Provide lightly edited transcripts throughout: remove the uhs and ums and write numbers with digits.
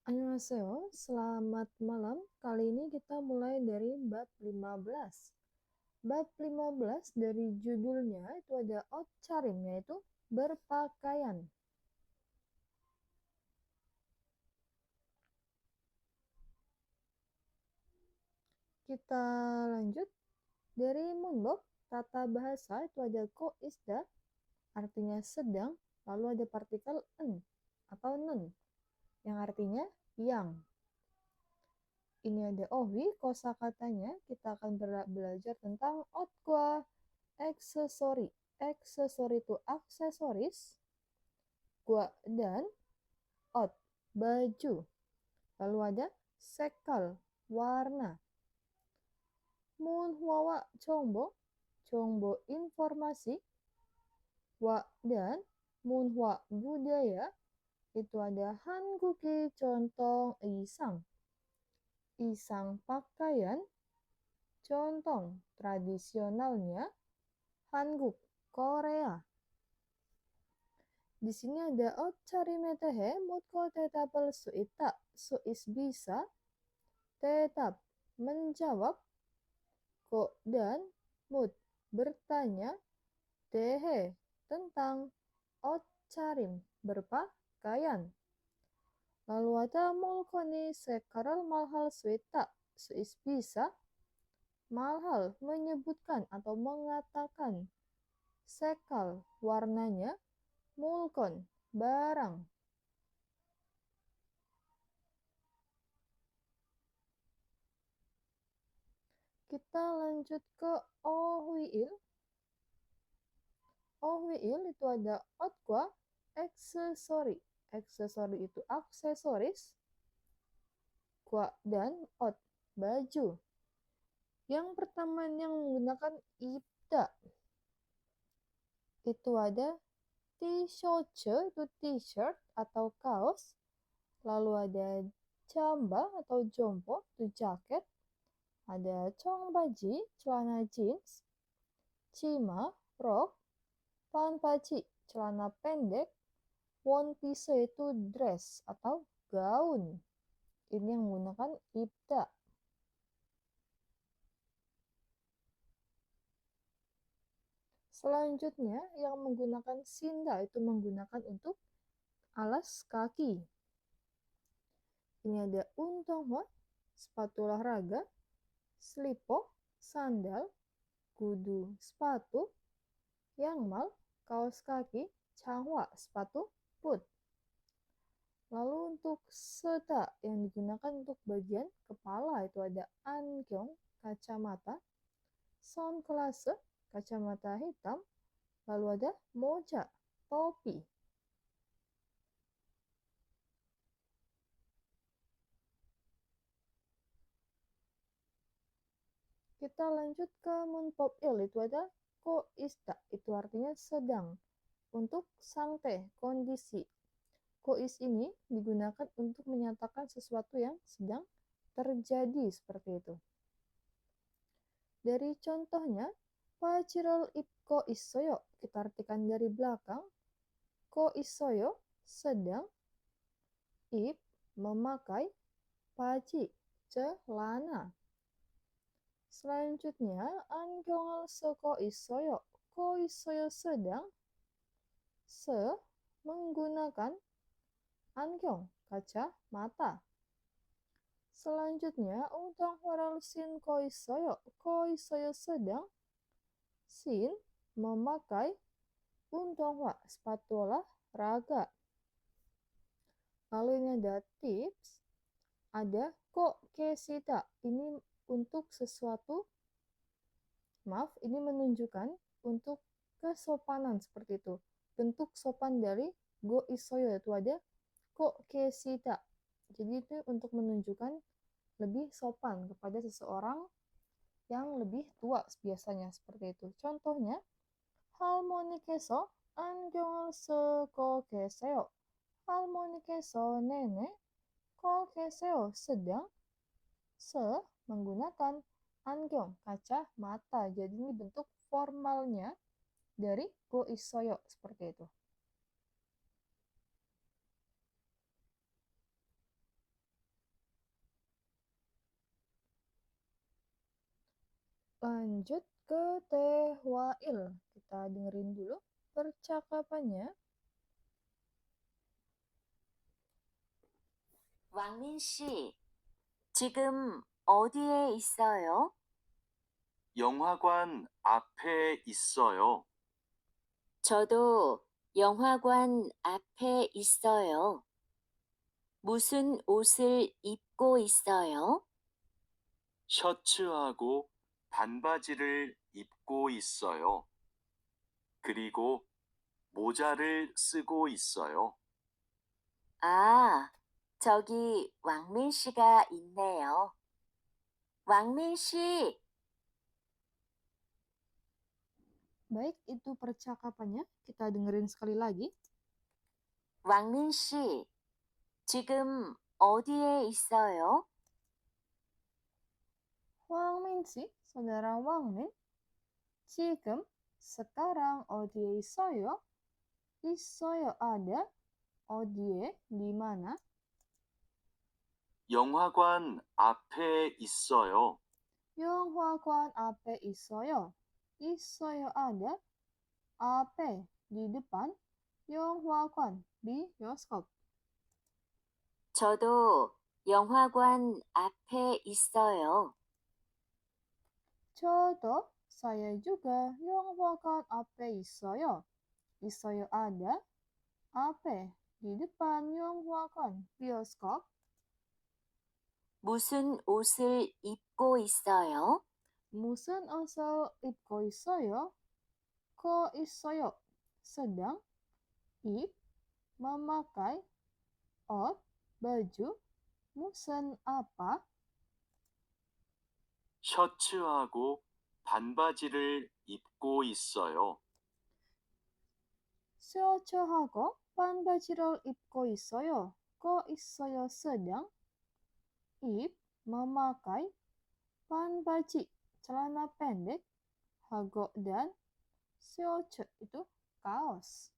Annyeonghaseyo, selamat malam. Kali ini kita mulai dari bab 15. Bab 15 dari judulnya itu ada otcharim, yaitu berpakaian. Kita lanjut dari munbok, tata bahasa itu ada ko isda, artinya sedang, lalu ada partikel en atau nen, yang artinya yang. Ini ada ohwi, kosakatanya kita akan belajar tentang otkwa, aksesori. Aksesori itu aksesoris, gua dan ot, baju. Lalu ada sekal, warna. Munhwawa chongbo, chongbo informasi. Wa dan munhwa budaya, itu ada hanguki contoh isang. Isang pakaian, contoh tradisionalnya Hanguk, Korea. Di sini ada otcharimetehe mutko tetapel suita, suis bisa, tetap menjawab, ko dan mut bertanya, tehe tentang, otcharim berpakaian. Lalu ada mulkoni sekaral malhal suita, suis bisa, malhal menyebutkan atau mengatakan, sekal warnanya, mulkon barang. Kita lanjut ke ohwiil. Ohwiil itu ada otkwa, aksesori. Aksesori itu aksesoris, kwa dan ot, baju. Yang pertama yang menggunakan ibda itu ada t-shirt, itu t-shirt atau kaos. Lalu ada jamba atau jompo, itu jaket. Ada chongbaji, celana jeans. Chima, rok. Panpachi, celana pendek. One piece itu dress atau gaun. Ini yang menggunakan ibda. Selanjutnya yang menggunakan sinda itu menggunakan untuk alas kaki. Ini ada untonghwa, sepatu olahraga, slipo, sandal, gudu, sepatu, yangmal, kaos kaki, changhwa, sepatu boot. Lalu untuk seta yang digunakan untuk bagian kepala itu ada ankyong, kacamata, sunglass, kacamata hitam, lalu ada moja, topi. Kita lanjut ke munpopil, itu ada ko ista, itu artinya sedang. Untuk sangte, kondisi. Kois ini digunakan untuk menyatakan sesuatu yang sedang terjadi seperti itu. Dari contohnya, pachirol ipko isoyo, kita artikan dari belakang. Ko isoyo, sedang. Ip, memakai. Paci, celana. Selanjutnya, angyongal seko isoyo. Ko isoyo sedang. Se, menggunakan. Ankyong, kacamata. Selanjutnya, untang waral sin koisoyo. Koisoyo sedang. Sin, memakai. Untang wa, sepatu olahraga. Lalu ini ada tips. Ada ko kesita. Ini untuk sesuatu. Maaf, ini menunjukkan untuk kesopanan seperti itu. Bentuk sopan dari go isoyo itu ada ko kesita. Jadi itu untuk menunjukkan lebih sopan kepada seseorang yang lebih tua biasanya seperti itu. Contohnya, 할머니께서 안경을 쓰고 계세요. 할머니께서 nenek 거 계세요. sedang se menggunakan angyong, kaca mata. Jadi ini bentuk formalnya dari go isoyo seperti itu. Lanjut ke Teh Wail. Kita dengerin dulu percakapannya. 왕민 씨, 지금 어디에 있어요? 영화관 앞에 있어요. 저도 영화관 앞에 있어요. 무슨 옷을 입고 있어요? 셔츠하고 반바지를 입고 있어요. 그리고 모자를 쓰고 있어요. 아, 저기 왕민 씨가 있네요. 왕민 씨, Baik, itu percakapannya. Kita dengerin sekali lagi. 왕민 씨, 지금 어디에 있어요? Wangmin saudara Wangmin. 지금, sekarang, 어디에 있어요? 있어요, ada. 어디에, di mana? 영화관 앞에 있어요. 영화관 앞에 있어요. 있어요, ada. 앞에, di depan. 영화관, di bioskop. 저도 영화관 앞에 있어요. 저도, saya juga. 영화관 앞에 있어요. 있어요, ada. 앞에, di depan. 영화관, bioskop. 무슨 옷을 입고 있어요? 무슨 옷을 입고 있어요? 거 있어요. sedang, 입, memakai, 옷, baju, 무슨 apa? 셔츠하고 반바지를 입고 있어요. 셔츠하고 반바지를 입고 있어요. 거 있어요. sedang, 입, memakai, 반바지, celana pendek, hago dan 셔츠 itu kaos.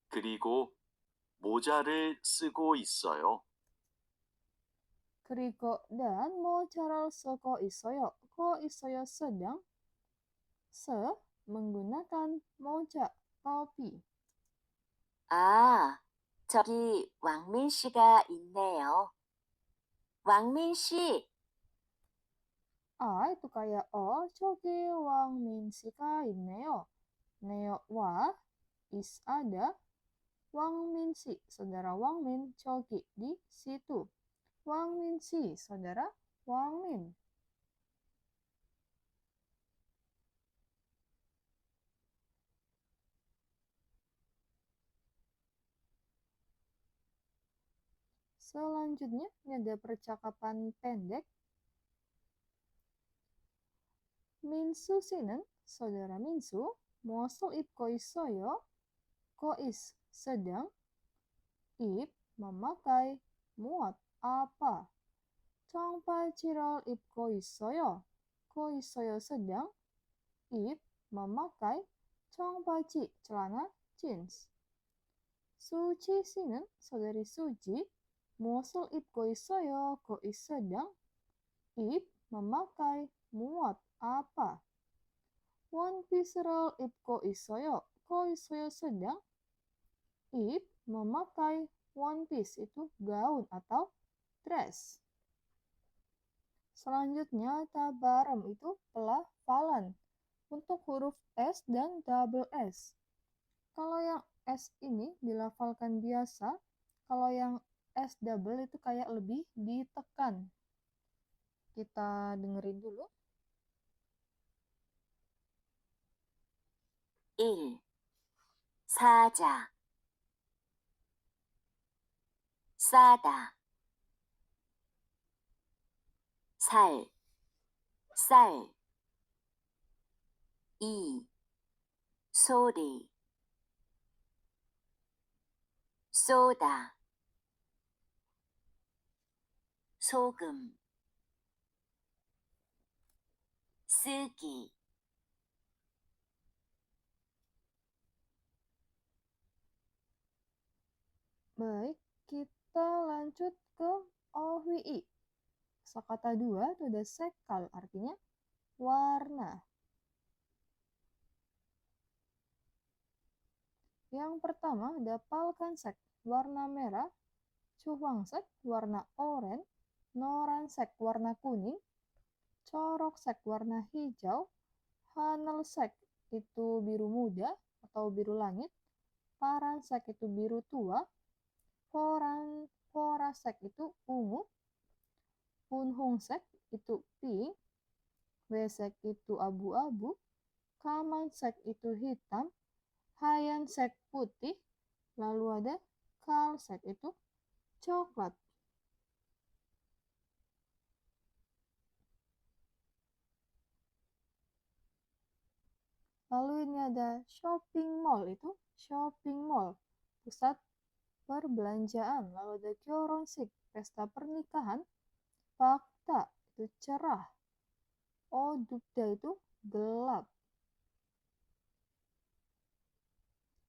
그리고 모자를 쓰고 있어요. 그리고 dan mojaral 쓰고 있어요. 거 있어요. sedang, se menggunakan moja, topi. 아, 저기 왕민 씨가 있네요. 왕민 씨, Itu kayak 저기 왕민 씨가 있네요. Neo wa is ada. Wangmin si, saudara Wangmin, 저기 di situ. Wangmin si, saudara Wangmin. Selanjutnya, ini ada percakapan pendek. Minsu sinen, saudara Minsu, mosul ip koisoyo, kois sedang, ip memakai, muat apa. Chongpa cirol ip koisoyo sedang, ip memakai, chongpaci celana jeans. Suci sinen, saudari Suci, mosul ip koisoyo, kois sedang, ip memakai, muat apa. One piece roll ip koisoyo sedang, ip memakai one piece itu gaun atau dress. Selanjutnya tabarem itu pelafalan untuk huruf S dan double S. Kalau yang S ini dilafalkan biasa, kalau yang S double itu kayak lebih ditekan. Kita dengerin dulu. 1. 사자 싸다 살 쌀, 이, 소리, 쏘다, 소금, 쓰기, Baik, kita lanjut ke OWI. Kosakata 2 itu ada sekal, artinya warna. Yang pertama ada palkansek, warna merah, cuwangsek, warna oranye, noransek, warna kuning, coroksek, warna hijau, hanelsek itu biru muda atau biru langit, paransek itu biru tua, forasek itu ungu, unhongsek itu pink, wesek itu abu-abu, kamansek itu hitam, hayansek putih, lalu ada kalsek itu coklat. Lalu ini ada shopping mall, itu shopping mall, pusat perbelanjaan. Lalu ada kyoronsik, pesta pernikahan, fakta itu cerah, odupda itu gelap.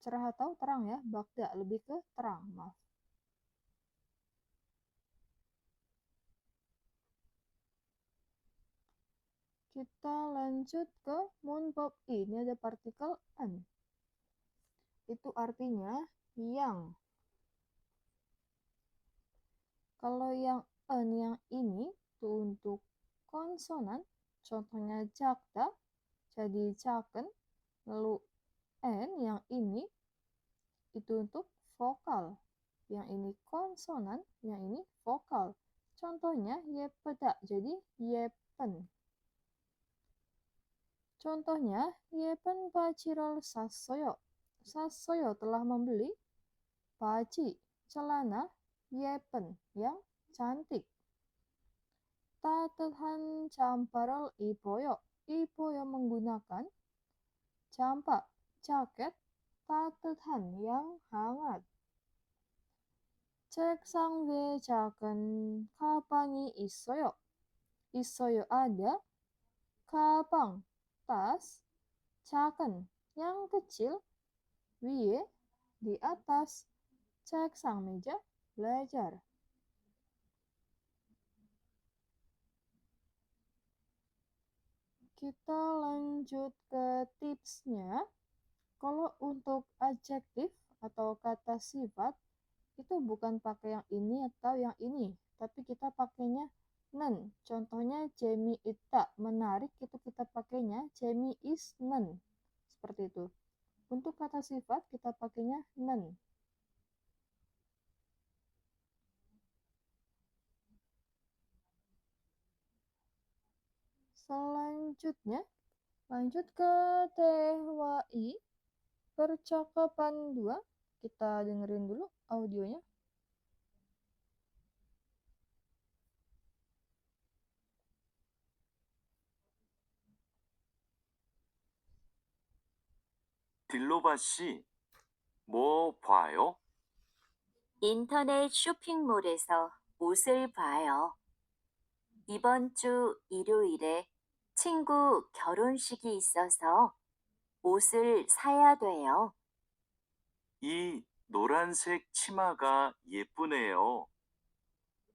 Cerah atau terang ya, bakda lebih ke terang, maaf. Kita lanjut ke munpop. Ini ada partikel an. Itu artinya yang. Kalau yang an yang ini itu untuk konsonan, contohnya jakda, jadi caken. Lalu n yang ini itu untuk vokal. Yang ini konsonan, yang ini vokal. Contohnya yepeda, jadi yepen. Contohnya, yepen pachirol sasoyo. Sasoyo telah membeli paci, celana, yepen yang cantik. Tatehan camparol ipoyo. Ipoyo menggunakan campak, jaket, tatehan yang hangat. Cek sangwe caken kapangi isoyo. Isoyo ada, kapang, tas, caken yang kecil, wiye di atas, cek sang meja belajar. Kita lanjut ke tipsnya. Kalau untuk adjektif atau kata sifat, itu bukan pakai yang ini atau yang ini, tapi kita pakainya nen. Contohnya Jamie ita menarik, itu kita pakainya Jamie is nen. Seperti itu. Untuk kata sifat kita pakainya nen. Selanjutnya, lanjut ke TWI, percakapan 2. Kita dengerin dulu audionya. 딜로바 씨, 뭐 봐요? 인터넷 쇼핑몰에서 옷을 봐요. 이번 주 일요일에 친구 결혼식이 있어서 옷을 사야 돼요. 이 노란색 치마가 예쁘네요.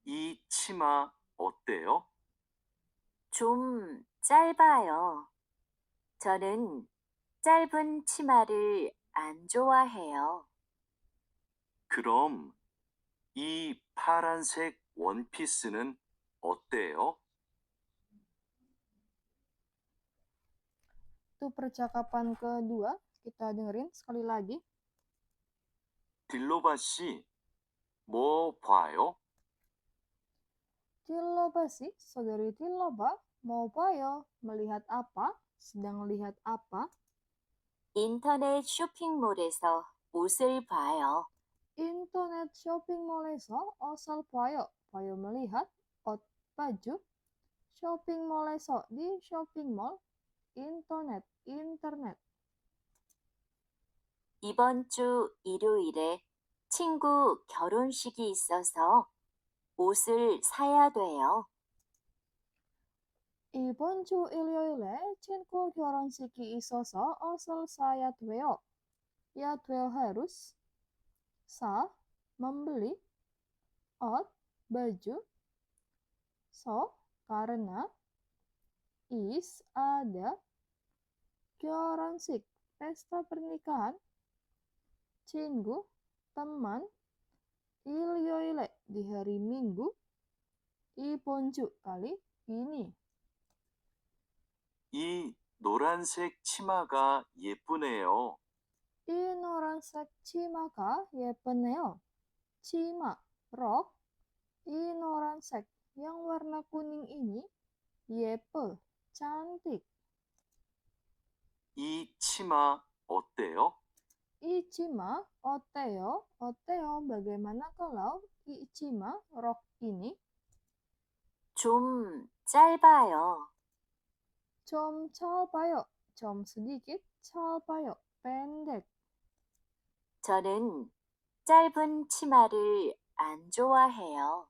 이 치마 어때요? 좀 짧아요. 저는 짧은 치마를 안 좋아해요. 그럼 이 파란색 원피스는 어때요? Itu percakapan kedua, kita dengerin sekali lagi. 딜로바 씨, 뭐 봐요? Tiloba sih, saudari Tiloba, mau payo, melihat apa, sedang melihat apa. 인터넷 쇼핑몰에서 옷을 봐요. Internet shopping mall에서 osal payo, payo melihat, baju. shopping mall에서 di shopping mall, internet. 이번 주 일요일에 친구 결혼식이 있어서 옷을 사야 돼요. 이번 주 일요일에 친구 결혼식이 있어서 옷을 사야 돼요. Ya 돼요 harus. Sa, membeli. 옷, baju. So, karena. Is, ada. 결혼식, pesta pernikahan. 친구, teman. 일요일에, di hari Minggu. 이번 주, kali ini. 이 노란색 치마가 예쁘네요. 이 노란색 치마가 예쁘네요. 치마, rok. 이 노란색, yang warna kuning ini, 예뻐, cantik. 이 치마 어때요? 이 치마, 어때요? 어때요? Bagaimana kalau 이 치마, rok ini, 좀 짧아요. 좀 짧아요. 좀 sedikit, 짧아요. pendek. 저는 짧은 치마를 안 좋아해요.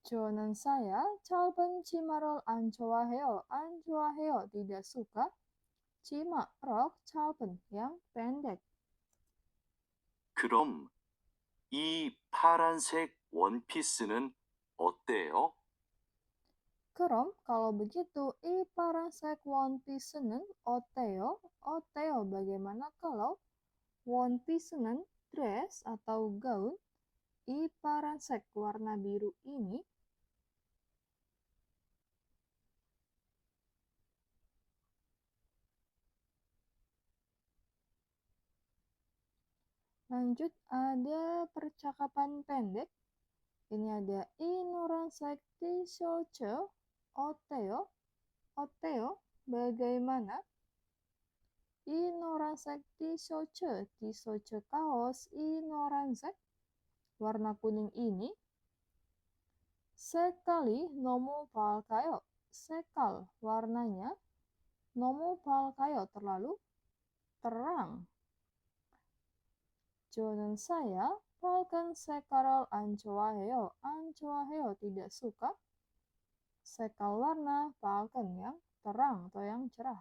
저는 saya 짧은 치마를 안 좋아해요. 안 좋아해요. Tidak suka. 치마, rok, 짧은, yang pendek. 그럼 이 파란색 원피스는 어때요? 그럼 kalau begitu, 이 파란색 원피스는 어때요? 어때요? Bagaimana kalau 원피스는 dress atau gaun? 이 파란색 warna biru ini lanjut ada percakapan pendek. Ini ada 이 노란색 티셔츠 어때요? 어때요? Bagaimana? 이 노란색 티셔츠 kaos 이 노란색 warna kuning ini sekali 너무 밝아요. sekal warnanya 너무 밝아요 terlalu terang. 저는 saya 밝은 색깔을 안 좋아해요. 안 좋아해요 tidak suka. 색깔 warna 밝은 yang terang atau yang cerah.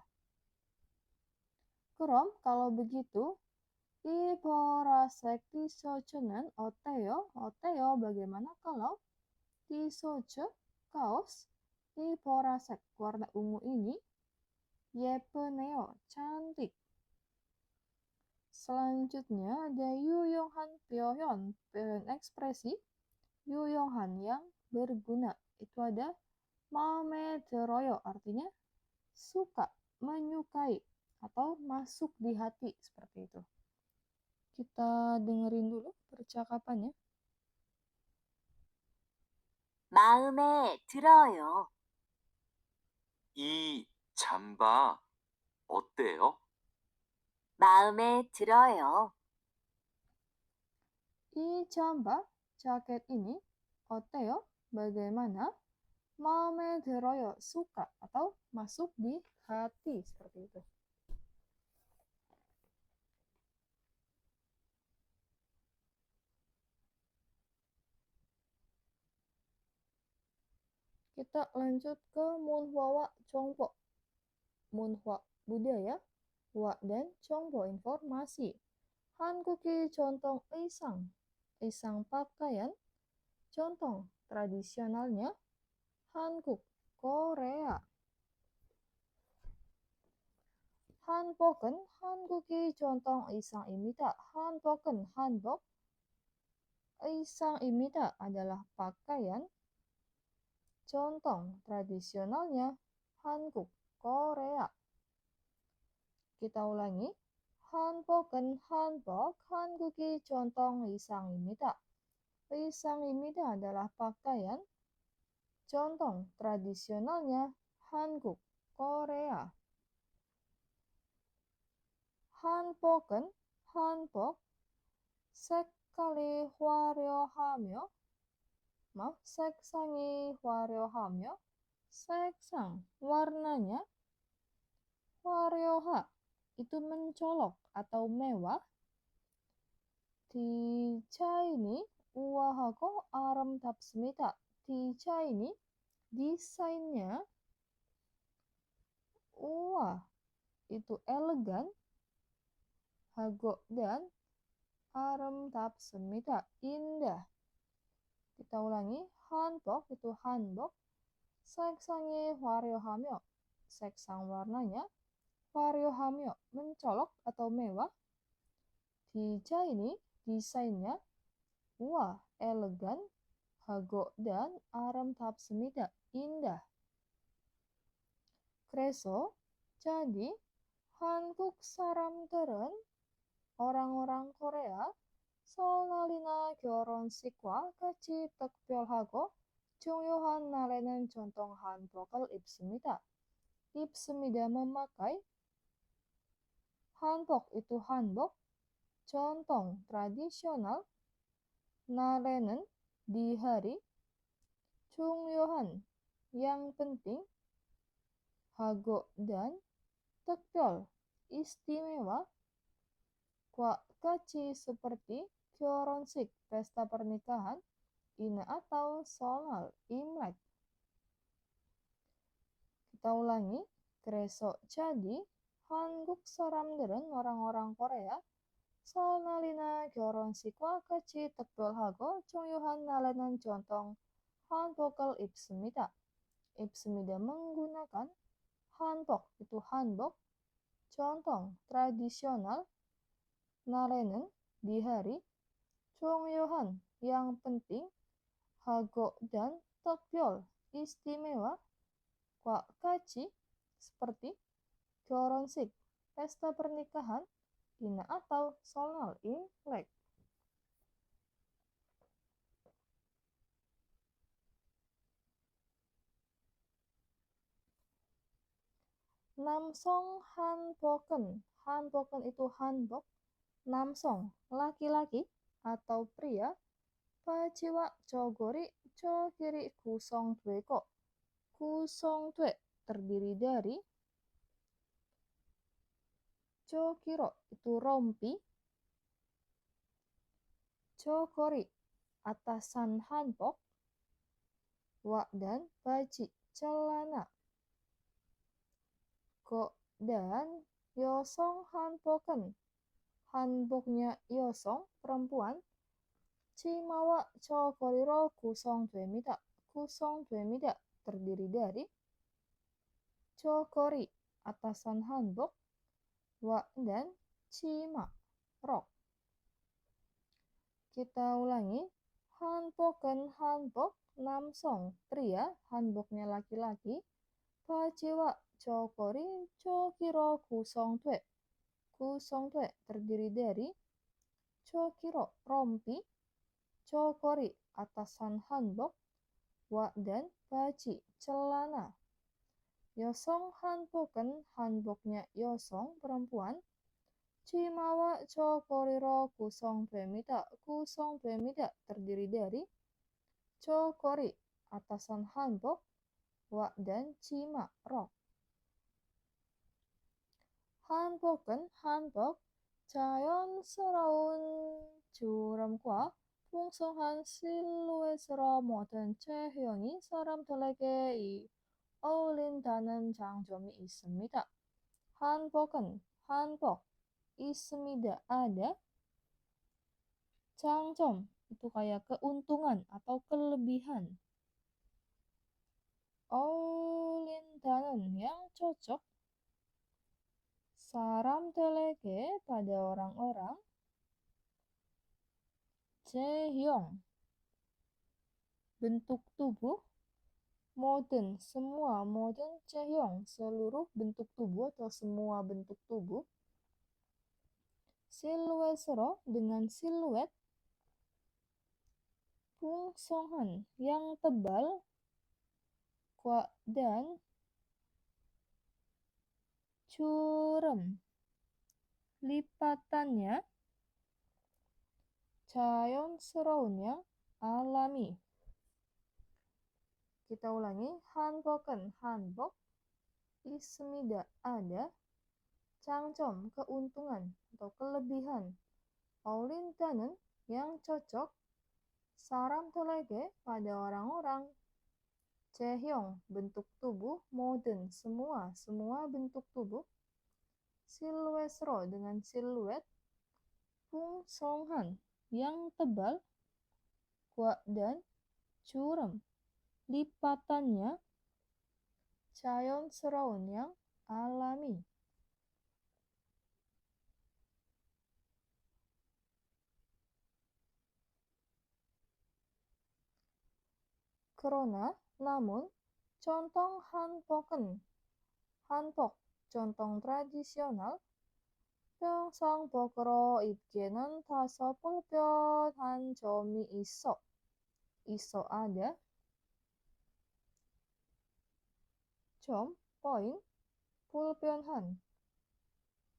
그럼 kalau begitu 이 보라색 티셔츠는 어때요? 어때요? Bagaimana kalau 티셔츠 kaos 이 보라색 warna ungu ini 예쁘네요. cantik. Selanjutnya ada 유용한 표현, 표현 ekspresi 유용한 yang berguna. Itu ada 마음에 들어요, artinya suka, menyukai, atau masuk di hati, seperti itu. Kita dengerin dulu percakapannya. 마음에 들어요. 이 잠바 어때요? 마음에 들어요. 이 잠바, jaket ini, 어때요? Bagaimana? 마음에 들어요, suka, atau masuk di hati, seperti itu. Kita lanjut ke 문화와 정보. 문화, budaya, 와 dan 정보, informasi. 한국의 전통 의상, 의상 pakaian, 전통, tradisionalnya, 한국, Korea. 한복은 한국의 전통 의상입니다. 한복은 한복, 의상입니다 adalah pakaian, 전통, tradisionalnya, 한국, Korea. Kita ulangi. 한복은 한복, 한국의 전통 의상입니다. 의상입니다 adalah pakaian, 전통, tradisionalnya, 한국, Korea. 한복은 한복, 색상이 화려하며, Seksang, warnanya. Warioha, itu mencolok atau mewah. Dicaini uwahako aramtabsmita. Dicaini, desainnya. Wah, itu elegan. Hago dan aramtabsmita, indah. Kita ulangi, hanbok itu hanbok. Seksangi wariohamyo, seksang warnanya. Wariohamyo, mencolok atau mewah. Dicaini, desainnya. Wah, elegan. Hago dan aramtabsmita, indah. Kreso, jadi Hankook saramterun, orang-orang Korea, solnalina 결혼 식과 같이 특별하고 중요한 날에는 전통 한복을 입습니다. 입습니다 memakai. Hanbok itu hanbok. Contoh tradisional. 날에는 di hari. 중요한 yang penting. Hago dan 특별 istimewa. Kaci seperti 결혼식 pesta pernikahan. Ina atau solal Imlek. Kita ulangi. Kreso jadi Hankook saram들은 orang-orang Korea solnalina 결혼식과 같이 특별하고 중요한 날에는 전통 한복을 입습니다. 입습니다 menggunakan. Hanbok itu hanbok. Contoh tradisional. 날에는 di hari. 중요한 yang penting. Hago dan 특별 istimewa. Kaci seperti. 결혼식 pesta pernikahan. Ina atau solal Imlek. Namsong hanboken. Hanboken itu hanbok. Namsong, laki-laki atau pria. Pajiwa cogori cogiri kusong tueko. Kusong tue terdiri dari. Cokiro itu rompi. Cokori atasan hanbok. Dan baji celana. Dan yosong hanboken. Hanboknya yosong perempuan. Cimawa cokoriro kusong tuemida. Kusong tuemida terdiri dari. Cokori atasan hanbok. Dan cima rok. Kita ulangi. Hanboken hanbok. Namsong pria. Hanboknya laki-laki. Pajiwa cokori cokiro kusong tue. Kusong tue terdiri dari. Cokiro rompi. Cokori atasan hanbok. Dan baji celana. Yosong hanboken. Hanboknya yosong perempuan. Cimawa cokoriro kusong tuemida. Kusong tuemida terdiri dari. Cokori atasan hanbok. Dan cima rok. 한복은 한복, 자연스러운 주름과 풍성한 실루엣으로 모든 체형이 사람들에게 어울린다는 장점이 있습니다. 한복은 한복 있습니다. Ada. 장점 itu kayak keuntungan atau kelebihan. 어울린다는 yang cocok. 사람들에게 pada orang-orang. 제형 bentuk tubuh. Modern semua. Modern 제형 seluruh bentuk tubuh atau semua bentuk tubuh. 실루엣으로 dengan siluet. 풍성한 yang tebal. Dan curam lipatannya. 자연스러운 yang alami. Kita ulangi, hanboken, hanbok, ismida, ada, cangcom, keuntungan atau kelebihan, aulintanen, yang cocok, saram telege, pada orang-orang, cehyong, bentuk tubuh, modern, semua bentuk tubuh, silwesro, dengan siluet, pung songhan, yang tebal, kwa dan curem, lipatannya, cayon seraun, yang alami. Corona, namun, contoh hanpoken, hanpok, contoh tradisional, 평상 보그로 입기는 다섯 불편한 점이 있어 ada, poin, 불편한,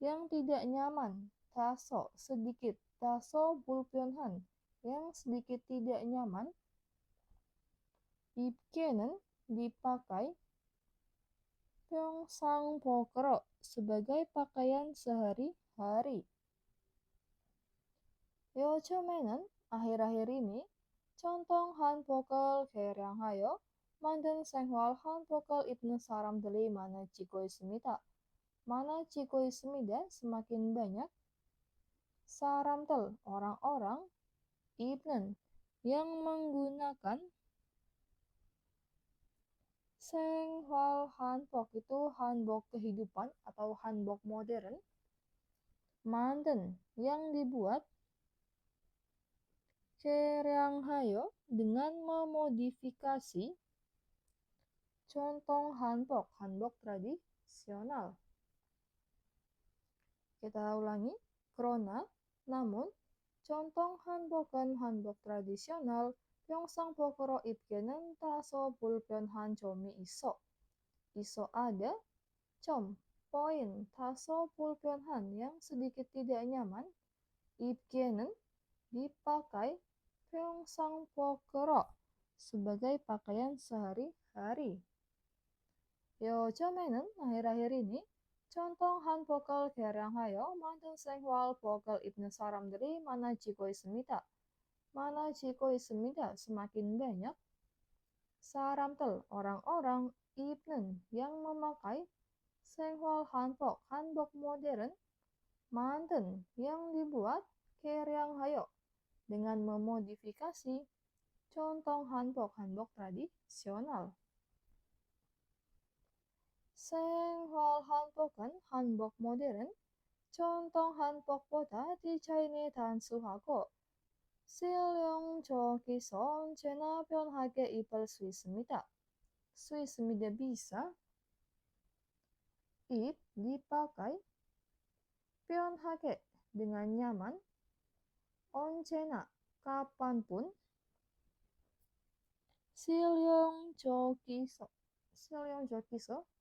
yang tidak nyaman, daso, sedikit, daso 불편한, yang sedikit tidak nyaman, 입기는, dipakai, 평상 보그로, sebagai pakaian sehari-hari. 요즘에는, akhir-akhir ini, contoh 한복을 개량하여 만든 생활 한복을 입는 사람들이 많아지고 있습니다. 많아지고 있습니다, semakin banyak. 사람들, orang-orang, 입는, yang menggunakan. 생활 한복 itu hanbok kehidupan atau hanbok modern. 만든, yang dibuat. 개량하여, dengan memodifikasi. Contoh hanbok, hanbok tradisional. Kita ulangi, 그러나, namun, contoh hanbokan hanbok tradisional, 평상복으로 입기는 다소 불편한 점이 있어. 있어 ada, poin, 다소 불편한, yang sedikit tidak nyaman, 입기는, dipakai, 평상복으로, sebagai pakaian sehari-hari. 요즘에는, akhir-akhir ini, contoh 한복을 개량하여 만든 생활복을 입는 사람들이 많아지고 있습니다. 많아지고 있습니다, semakin banyak. 사람들, orang-orang, 입는, yang memakai, 생활 한복, hanbok modern, 만든, yang dibuat, 개량하여, dengan memodifikasi, contoh hanbok, hanbok tradisional. 생활 한복은 hanbok modern, contoh hanbok보다 디자인이 단순하고 실용적이서 언제나 편하게 입을 수 있습니다. bisa, dipakai, 편하게, dengan nyaman, 언제나, kapanpun, 실용적이서,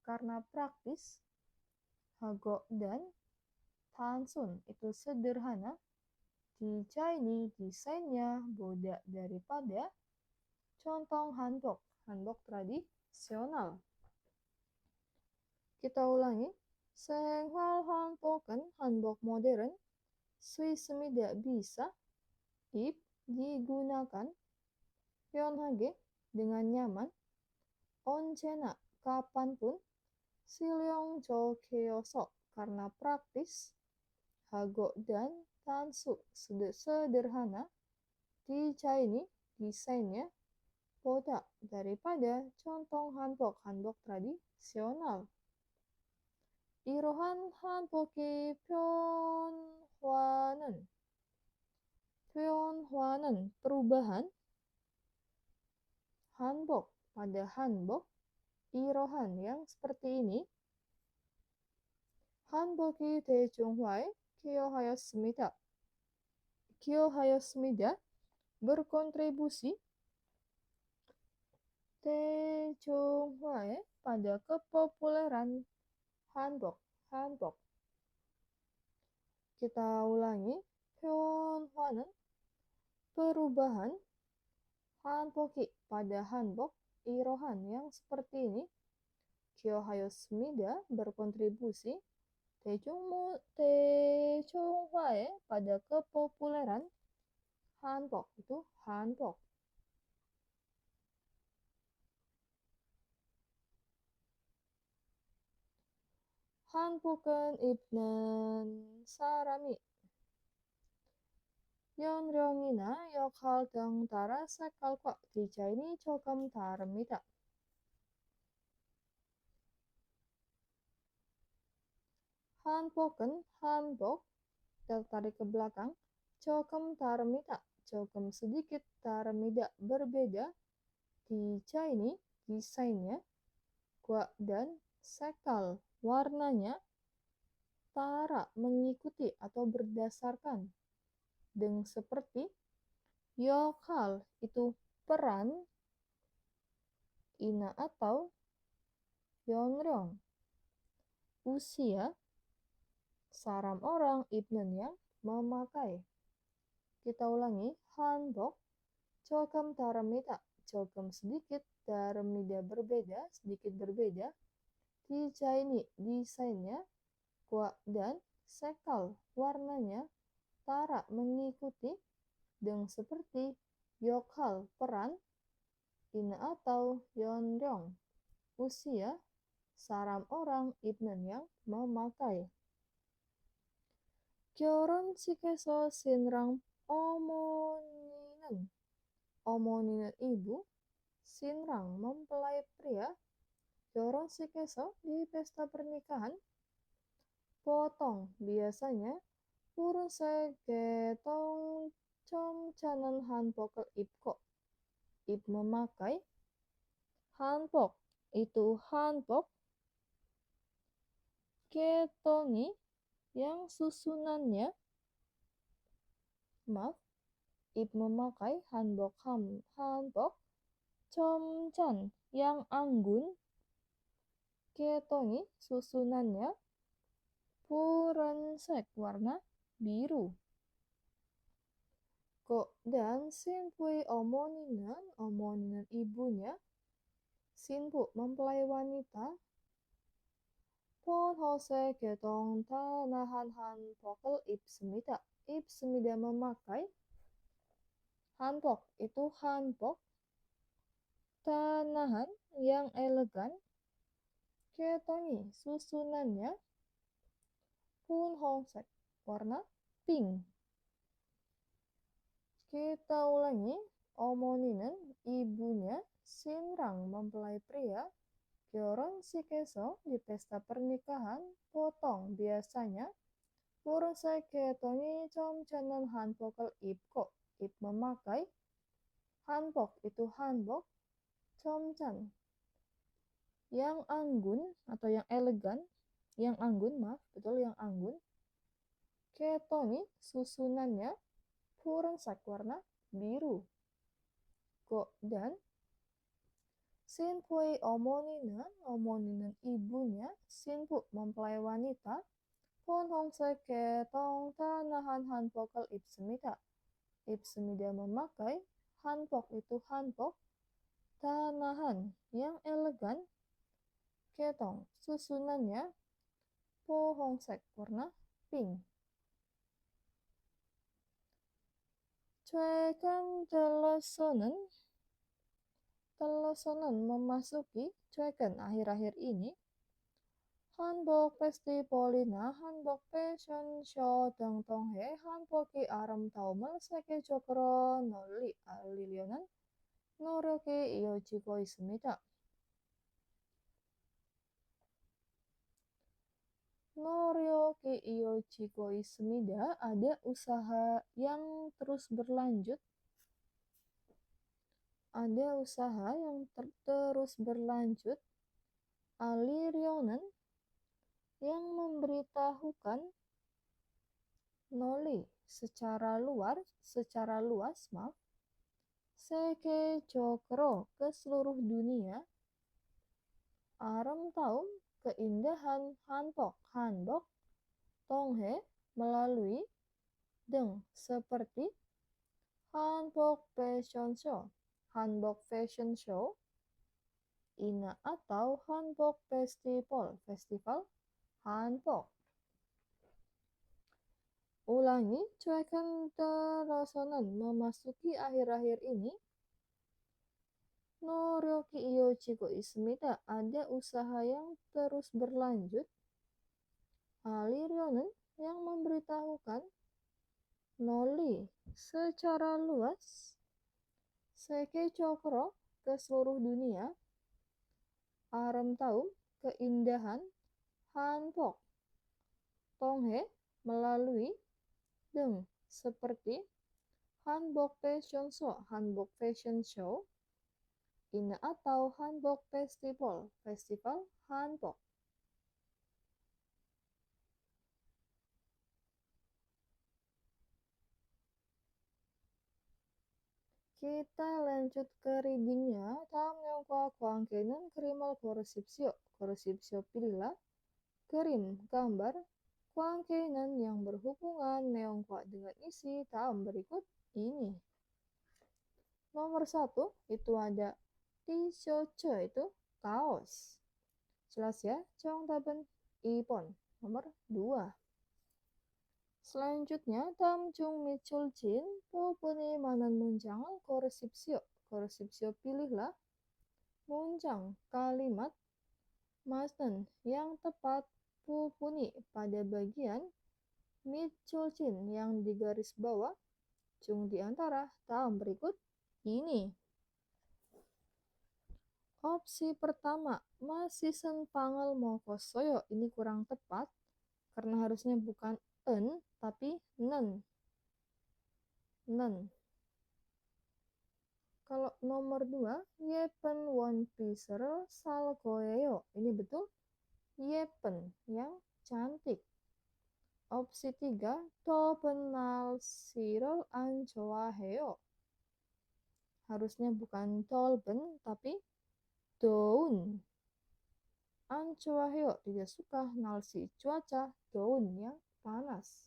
karena praktis, hago dan 단순, itu sederhana, desainnya, boda, daripada, contoh hanbok, hanbok tradisional. Kita ulangi, 생활 한복은 hanbok modern, 수있습니다, bisa, digunakan, 편하게, dengan nyaman, 언제나, kapanpun, 실용적이어서, karena praktis, hago dan tansu, sederhana, desainnya, boda, daripada, contoh hanbok, hanbok tradisional. 이러한 한복의 변화는, perubahan, hanbok, pada hanbok, 이러한, yang seperti ini, 한복이 대중화에 기여하였습니다, berkontribusi, 대중화에, pada kepopuleran hanbok. Kita ulangi, 변화는, perubahan, hanboki, pada hanbok, irohan yang seperti ini Kyohayosmida berkontribusi Tejongwae pada kepopuleran hanbok itu hanbok. 한복은 입는 사람이 연령이나 역할 등 따라 색깔과 디자인이 조금 다릅니다. 한복은 한복, tertarik ke belakang, 조금 다릅니다. 조금 sedikit 다릅니다. berbeda, desainnya, dan sekal, warnanya, tara, mengikuti atau berdasarkan. Dengan seperti yokal itu peran, ina atau yonryong usia, saram orang, ibnen yang memakai. Kita ulangi, hanbok 조금 다릅니다. 조금 sedikit, 다릅니다 berbeda, sedikit berbeda. desainnya, dan sekal, warnanya, tara, mengikuti, dengan seperti yokal, peran, ina atau yonryong usia, saram orang, ibnen yang memakai. 결혼식에서 신랑 어머니는 ibu, 신랑 mempelai pria, 결혼식에서 di pesta pernikahan, potong biasanya 푸른색 개똥 점잖은 한복을 입고 memakai hanbok itu hanbok, 개똥이 yang susunannya, memakai hanbok 점찬 yang anggun, 개똥이 susunannya, 푸른색 warna biru. Dan sinpui 어머니는 ibunya, sinpu mempelai wanita, 폰허색 개동 tanahan hanbok을 입습니다. 입습니다 memakai hanbok itu hanbok, tanahan yang elegan, 개똥이 susunannya, 폰허색 warna pink. Kita ulangi, 어머니는 ibunya, 신랑 mempelai pria, 결혼식에서 di pesta pernikahan, potong biasanya, 푸른색 개똥이 점잖은 한복을 입고 memakai hanbok itu hanbok, 점찬 yang anggun atau yang elegan, yang anggun, yang anggun, 개똥이 susunannya, 푸른색 warna biru. Dan sinpui 어머니는 ibunya, sinpu mempelai wanita, 폰홍색 개똥 tanahan hanbok을 입습니다. 입습니다 memakai hanbok itu hanbok, tanahan yang elegan, 개똥 susunannya, 폰홍색 warna pink. 최근 terloso는 memasuki, 최근 akhir-akhir ini, 한복 페스티벌이나 한복 패션쇼 등 통해 한복의 아름다움을 세계적으로 널리 알리려는 노력이 이어지고 있습니다. Ada usaha yang terus berlanjut, 알리려는 yang memberitahukan, noli secara luas, 세계적으로 ke seluruh dunia, 아름다움 keindahan, hanbok tonghe melalui, dengan seperti hanbok fashion show ina atau Hanbok Festival, festival Hanbok. Ulangi, cuekan terasonan memasuki akhir-akhir ini. Noryoki iyo chiko ismida, ada usaha yang terus berlanjut. Aliryonen yang memberitahukan. Noli secara luas. Seke Cokro ke seluruh dunia. Aram Taum keindahan. Hanbok Tonghe melalui. Deng seperti. Hanbok Fashion Show, Hanbok Fashion Show. Ina atau Hanbok Festival, festival Hanbok. Kita lanjut ke readingnya. Dalam neongkwa kuangkenan kerimal korosipsio. Korosipsio pilihlah. Kerim gambar. Kuangkenan yang berhubungan neongkwa dengan isi tahun berikut ini. Nomor 1 itu ada T-shirt itu kaos. Jelas ya, 정답은 2번. Nomor 2. Selanjutnya, 다음 중 미출진 부분이 많은 문장을 고르십시오. 고르십시오 pilihlah. Munjang, kalimat, 맞는, yang tepat, 부분이, pada bagian, 미출진, yang digaris bawah, 중 di antara, dalam berikut ini. Opsi pertama, masisen pangal 먹었어요. Ini kurang tepat, karena harusnya bukan en, tapi nen. Nen. Kalau nomor 2, 예쁜 원피스를 살 거예요. Ini betul. 예쁜, yang cantik. Opsi 3, 좁은 날씨를 안 좋아해요. Harusnya bukan 좁은, tapi 더운. 안 좋아해요, tidak suka. 날씨, cuaca, 더운, yang panas.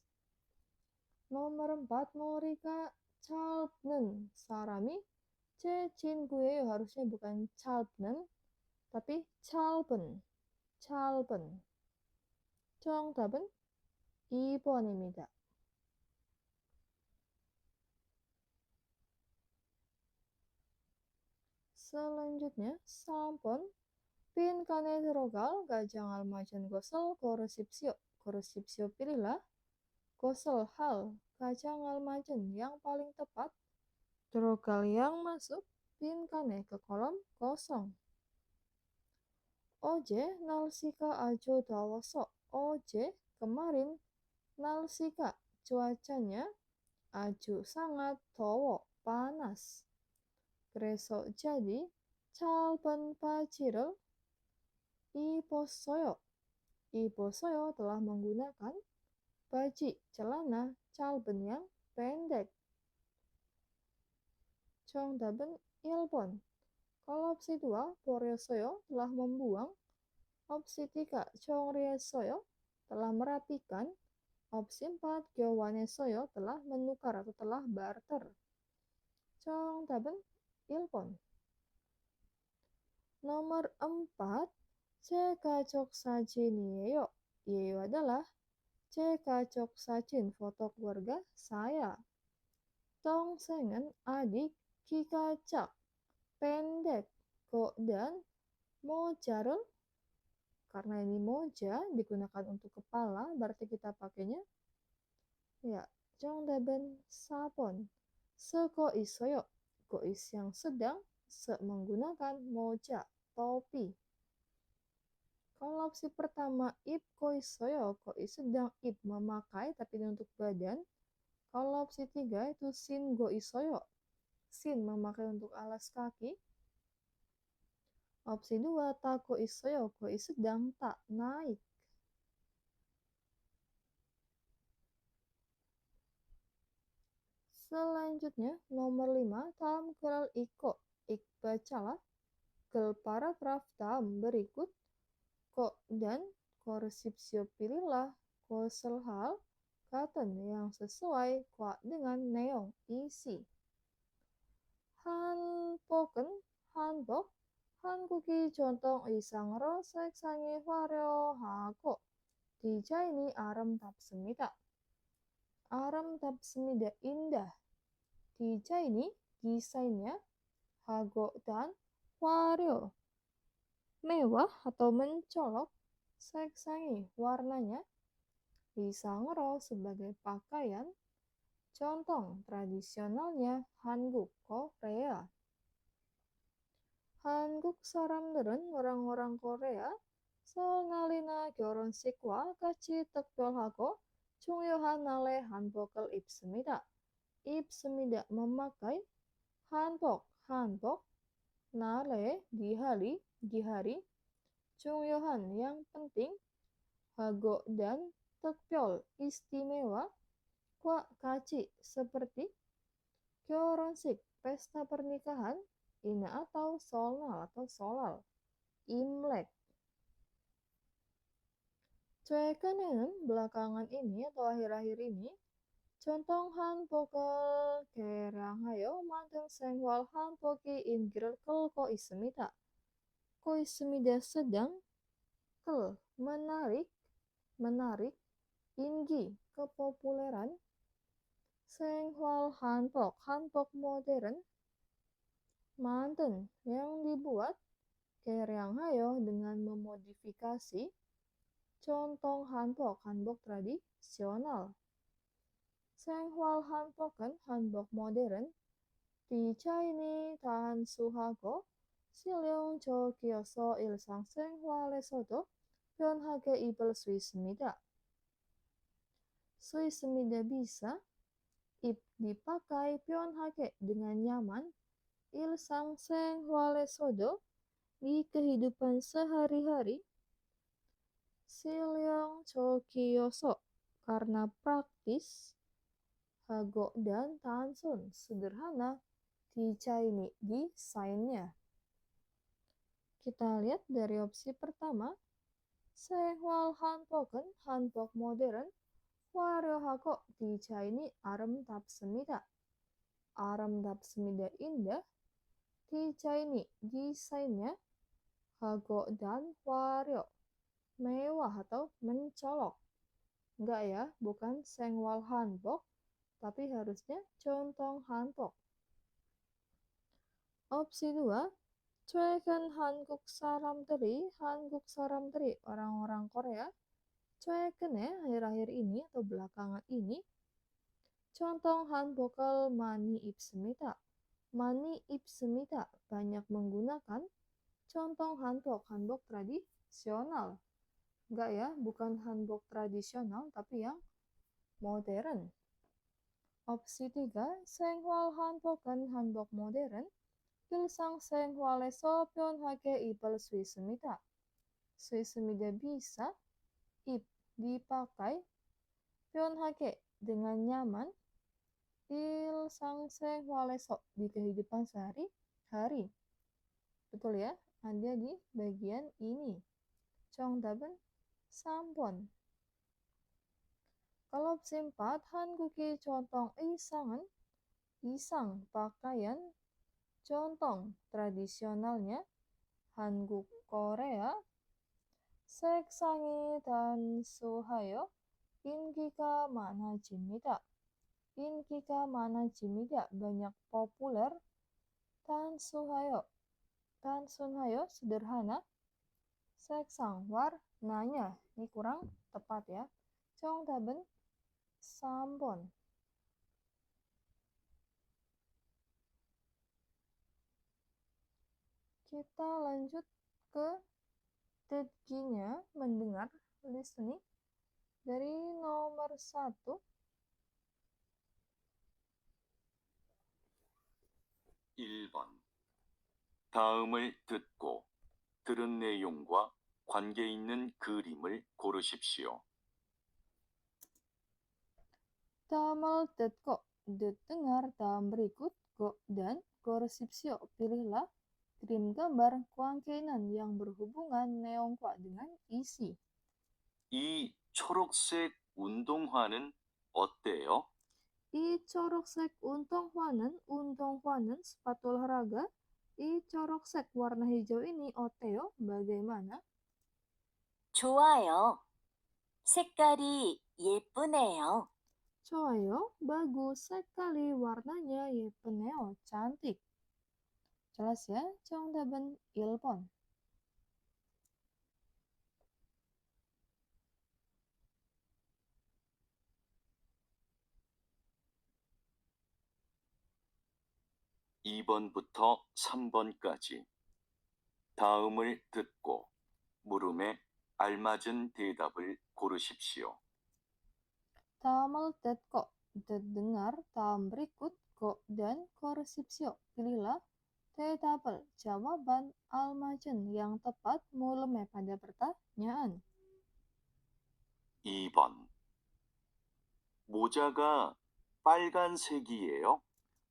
Nomor 4, 머리가 짧은 사람이 제 친구예요. harusnya bukan 짧은, tapi 짧은. 짧은. 정답은 2번입니다. Selanjutnya, 3번. 빈칸에 들어갈 가장 알맞은 것을 고르십시오. 고르십시오 pilihlah. Gosel hal, 가장 알맞은, yang paling tepat. Terokal yang masuk, 빈칸에 ke kolom kosong. Oje 날씨가 아주 더워서. Oje kemarin, 날씨가 cuacanya, 아주 sangat, 더워 panas. 그래서 jadi 짧은 바지를 입었어요. 입었어요 telah menggunakan baji, celana, 짧은 yang pendek. 정답은 1번. Kalau opsi 2, 버렸어요 telah membuang. Opsi 3, 정리했어요 telah merapikan. Opsi 4, 교환했어요 telah menukar atau telah barter. 정답은 1번. Nomor 4, 제 가족 사진이에요. Yeyo adalah 제 가족 사진, foto keluarga saya. 동생은 adik, 키가 작, pendek, kok, dan moja를, karena ini moja digunakan untuk kepala, berarti kita pakainya ya, 정답은 4번. Seko isoyo, kois yang sedang, se menggunakan moja, topi. Kalau opsi pertama, ip koisoyo, kois sedang, ip memakai, tapi ini untuk badan. Kalau opsi 3 itu sin go isoyo, sin memakai untuk alas kaki. Opsi 2, tako isoyo, kois sedang, tak naik. Selanjutnya, nomor 5, dalam gelal iko, bacalah. Gel paragraf dalam berikut, kok dan korsipsio pilihlah. Kosel hal, katan yang sesuai kwa dengan neong isi. Hanbok은, hanbok, 한국이 전통 의상으로 색상이 화려하고 디자인이 아름답습니다. 아름답습니다. indah. desainnya hago dan wario. Mewah atau mencolok. 색상이 warnanya. 의상으로 sebagai pakaian. Contoh tradisionalnya 한국, Korea. 한국 사람들은 orang-orang Korea 생활이나 결혼식과 같이 특별하고 중요한 날에 한복을 입습니다. 입습니다 memakai 한복 날에 di hari 중요한 yang penting hago dan 특별 istimewa 같이 seperti 결혼식 pesta pernikahan ina atau solal imlek. 최근에는 belakangan ini atau akhir-akhir ini 전통 한복을 개량하여 만든 생활 한복이 인기를 끌고 있습니다. sedang menarik 인기 kepopuleran 생활 한복 modern manten yang dibuat 개량하여 dengan memodifikasi contoh hanbok tradisional 생활 한복은 한복 modern 디자인이 단순하고 실용적이어서 일상생활에서도 편하게 입을 수 있습니다. bisa dipakai 편하게 dengan nyaman 일상생활에서도 di kehidupan sehari-hari 실용적이어서 karena praktis hago dan tansun sederhana desainnya. Kita lihat dari opsi pertama 생활 한복은 한복 modern 화려하고 디자인이 아름답습니다. 아름답습니다 indah desainnya hago dan wario mewah atau mencolok. Enggak ya, bukan 생활 한복, tapi harusnya contoh 한복. Opsi 2, 최근 한국 사람들이 orang-orang Korea 최근에 akhir-akhir ini atau belakangan ini contoh 한복을 많이 입습니다. 많이 입습니다 banyak menggunakan contoh hanbok tradisional. Enggak ya, bukan hanbok tradisional tapi yang modern. Opsi 3, 생활 한복은 hanbok modern 일상생활에서 편하게 입을 수 있습니다. bisa dipakai 편하게 dengan nyaman 일상생활에서 di kehidupan sehari-hari. Betul ya? Ada di bagian ini. 정답은 3번. Kalau opsi 4, 한국이 전통 의상은 이상 pakaian contoh tradisionalnya 한국 Korea 색상이 단순하여 인기가 많아집니다. banyak populer 단순하여 sederhana 색상 warnanya ini kurang tepat ya. 정답은 3번. Kita lanjut ke 듣기nya mendengar listening dari nomor 1. 다음을 듣고 들은 내용과 관계 있는 그림을 고르십시오. 다음을 듣고 dengar dalam berikut dan gorsipsio pilihlah kirim gambar kuangkeinan yang berhubungan neong과 dengan isi. 이 초록색 운동화는 어때요? 이 초록색 운동화는 sepatu olahraga 이 초록색 warna hijau ini, Oteo, bagaimana? 좋아요. 색깔이 예쁘네요. 좋아요, bagus sekali warnanya 예쁘네요, cantik. Jelas ya, 정답은 1번. (2번부터) (3번까지) 다음을 듣고 물음에 알맞은 대답을 고르십시오. Tamal tetko, dengar taam berikut ko dan koresipsio. Pilihlah tabel jawaban almajen yang tepat mulai pada pertanyaan. 2번. 모자가 빨간색이에요?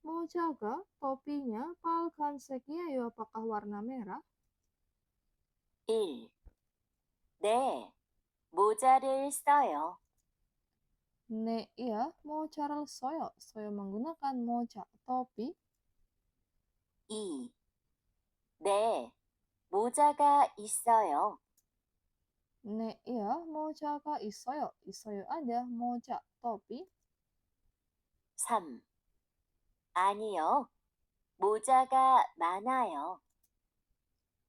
Mojaga, topinya palkansek이에요. Apakah warna merah? 1. 네, 모자를 써요. Ne, iya, mojaral soyo. Soyo menggunakan moja, topi. 2. 네, 모자가 있어요. Ne, iya, mojaga isoyo. Isoyo ada, moja, topi. 3. 아니요, 모자가 많아요.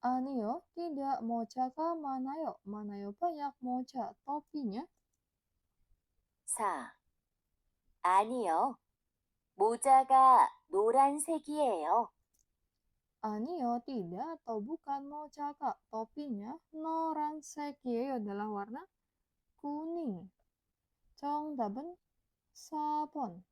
Anio, tidak, mojaga manayo. Manayo banyak, moja, topinya. 4. 아니요, 모자가 노란색이에요. Anio, tidak, atau bukan, mojaga, topinya. Noransekieyo adalah warna kuning. 정답은 4번.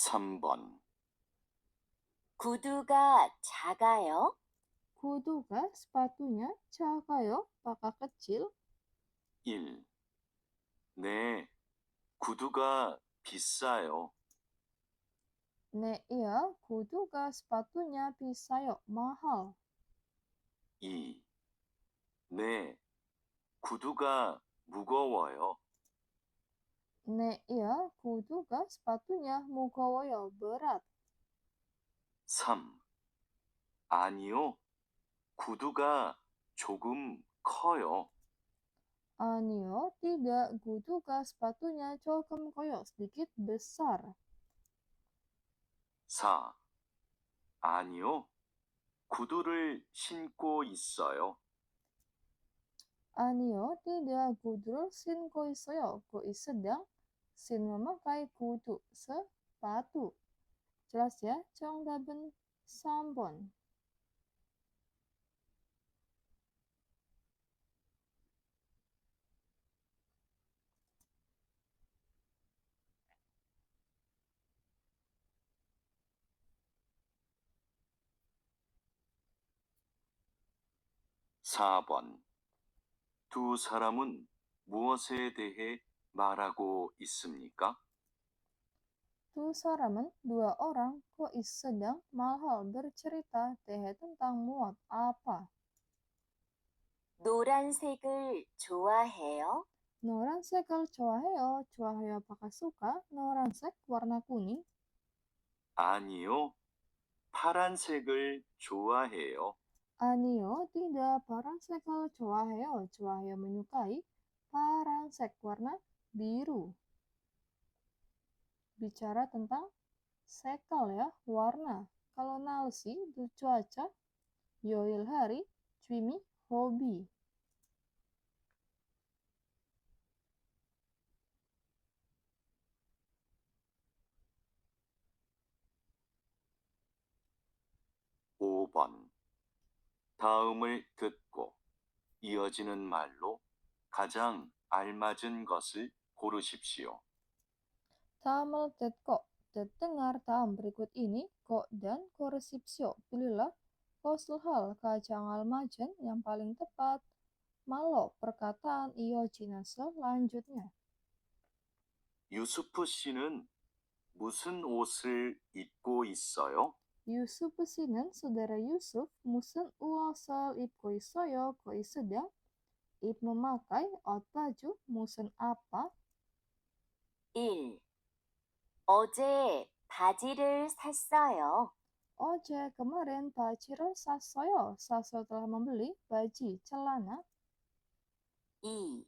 (3번) 구두가 작아요? Kuduga, sepatunya, 작아요, apakah kecil? 1. 네, 구두가 비싸요. Ne, iya, kuduga, sepatunya, bisayo, mahal. 2. 네, 구두가 무거워요. Ne, iya, kuduga, sepatunya, mugowoyo, berat. 3. 아니요, 구두가 조금 커요. Anio, tidak, kuduga, sepatunya, cokem koyo, sedikit besar. 4. 아니요, 구두를 신고 있어요. Anio, tidak, kudul, sin koi soyo, koi sedang, sin memakai kudu, sepatu. Jelas ya, 정답은 3번. (4번) 두 사람은 무엇에 대해 말하고 있습니까? Tuh Saraman, dua orang, kok sedang malhal bercerita teh tentang muat apa? 노란색을 좋아해요? Noransek을 좋아해요. 좋아해요 apakah suka? Noransek warna kuning. 아니요, 파란색을 좋아해요. Anio, tidak, paransek을 좋아해요. 좋아해요 menyukai. Paransek warna biru. Bicara tentang sekal ya, warna. Kalau nalsi itu cuaca, yoil hari, cuimi, hobi. (5번) 다음을 듣고 이어지는 말로 가장 알맞은 것을 고르십시오. Tamel tetko, dengar tam berikut ini, ko dan koresipsio. Pilihlah kosul hal kacang almajen yang paling tepat. Malo perkataan iojina selanjutnya. 유수프 씨는 무슨 옷을 입고 있어요? Yusuf'ın saudara Yusuf musun uasal ip koi soyo koi sedang ip memakai aut baju musun apa? 1. 어제 바지를 샀어요. Oje kemarin baji를 샀어요. Saso telah membeli baju celana. 2.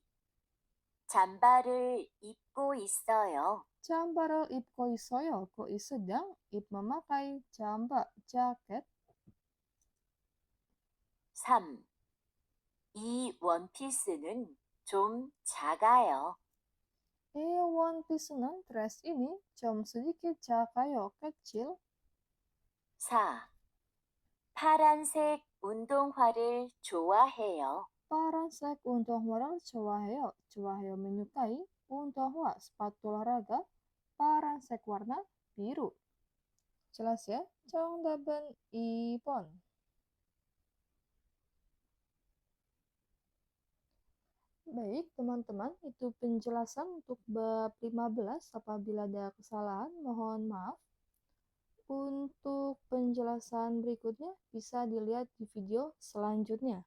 잠바를 입고 있어요. Jambar을 입고 있어요. Koi sedang ip memakai jamba jaket. 3. 이 원피스는 좀 작아요. One piece는 dress ini 좀 sedikit 작아요. kecil. 4. 파란색 운동화를 좋아해요. Paransak 운동화를 좋아해요. 좋아해요 menyukai 운동화 sepatu olahraga paransak warna biru. Jelas ya? 정답은 2번. Baik, teman-teman, itu penjelasan untuk bab 15. Apabila ada kesalahan, mohon maaf. Untuk penjelasan berikutnya bisa dilihat di video selanjutnya.